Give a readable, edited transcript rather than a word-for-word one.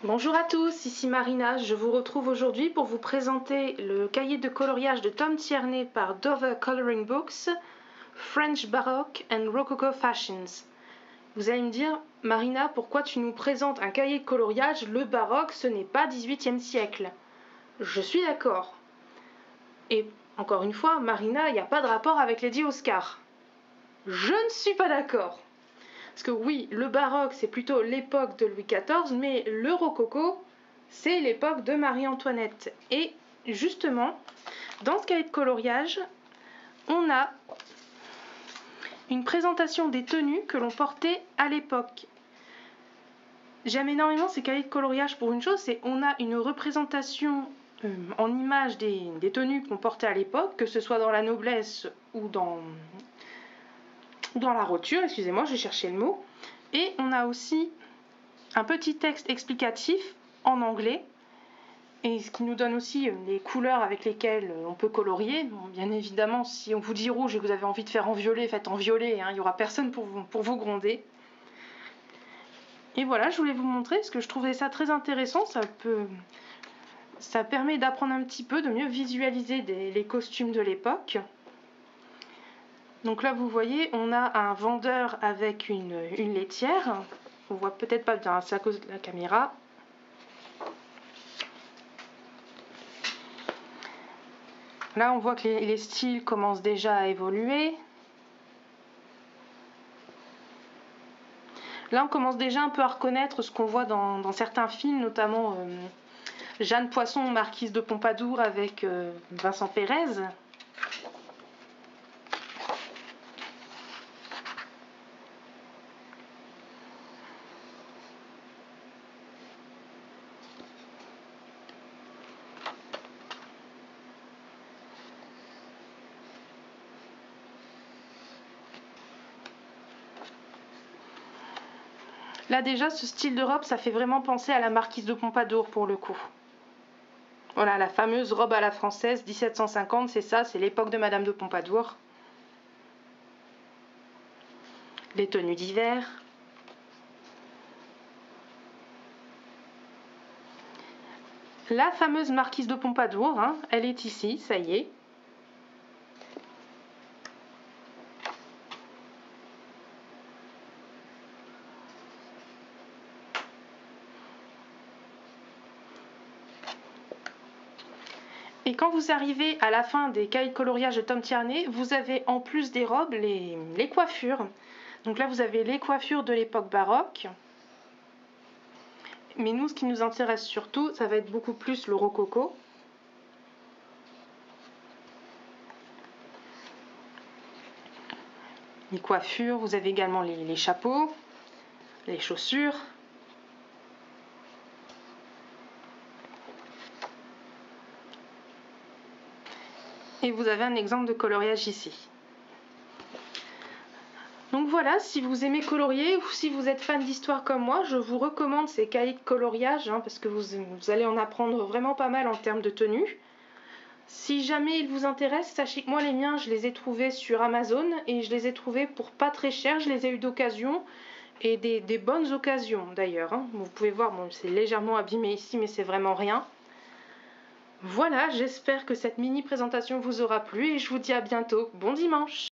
Bonjour à tous, ici Marina. Je vous retrouve aujourd'hui pour vous présenter le cahier de coloriage de Tom Tierney par Dover Coloring Books, French Baroque and Rococo Fashions. Vous allez me dire, Marina, pourquoi tu nous présentes un cahier de coloriage? Le baroque, ce n'est pas 18e siècle. Je suis d'accord. Et encore une fois, Marina, il n'y a pas de rapport avec Lady Oscar. Je ne suis pas d'accord. Parce que oui, le baroque, c'est plutôt l'époque de Louis XIV, mais le rococo, c'est l'époque de Marie-Antoinette. Et justement, dans ce cahier de coloriage, on a une présentation des tenues que l'on portait à l'époque. J'aime énormément ces cahiers de coloriage pour une chose, c'est qu'on a une représentation en image des tenues qu'on portait à l'époque, que ce soit dans la noblesse ou dans la roture, excusez-moi, je cherchais le mot. Et on a aussi un petit texte explicatif en anglais, et ce qui nous donne aussi les couleurs avec lesquelles on peut colorier. Bon, bien évidemment, si on vous dit rouge et que vous avez envie de faire en violet, faites en violet, hein, il n'y aura personne pour vous gronder. Et voilà, je voulais vous montrer parce que je trouvais ça très intéressant. Ça permet d'apprendre un petit peu, de mieux visualiser les costumes de l'époque. Donc là, vous voyez, on a un vendeur avec une laitière. On voit peut-être pas bien, c'est à cause de la caméra. Là, on voit que les styles commencent déjà à évoluer. Là, on commence déjà un peu à reconnaître ce qu'on voit dans certains films, notamment Jeanne Poisson, marquise de Pompadour avec Vincent Pérez. Là déjà, ce style de robe, ça fait vraiment penser à la marquise de Pompadour pour le coup. Voilà, la fameuse robe à la française, 1750, c'est ça, c'est l'époque de Madame de Pompadour. Les tenues d'hiver. La fameuse marquise de Pompadour, hein, elle est ici, ça y est. Et quand vous arrivez à la fin des cahiers de coloriage de Tom Tierney, vous avez en plus des robes les coiffures. Donc là, vous avez les coiffures de l'époque baroque. Mais nous, ce qui nous intéresse surtout, ça va être beaucoup plus le rococo. Les coiffures, vous avez également les chapeaux, les chaussures. Et vous avez un exemple de coloriage ici. Donc voilà, si vous aimez colorier ou si vous êtes fan d'histoire comme moi, je vous recommande ces cahiers de coloriage parce que vous allez en apprendre vraiment pas mal en termes de tenue. Si jamais il vous intéresse, sachez que moi les miens, je les ai trouvés sur Amazon et je les ai trouvés pour pas très cher, je les ai eu d'occasion et des bonnes occasions d'ailleurs. Vous pouvez voir, bon, c'est légèrement abîmé ici mais c'est vraiment rien. Voilà, j'espère que cette mini présentation vous aura plu et je vous dis à bientôt. Bon dimanche!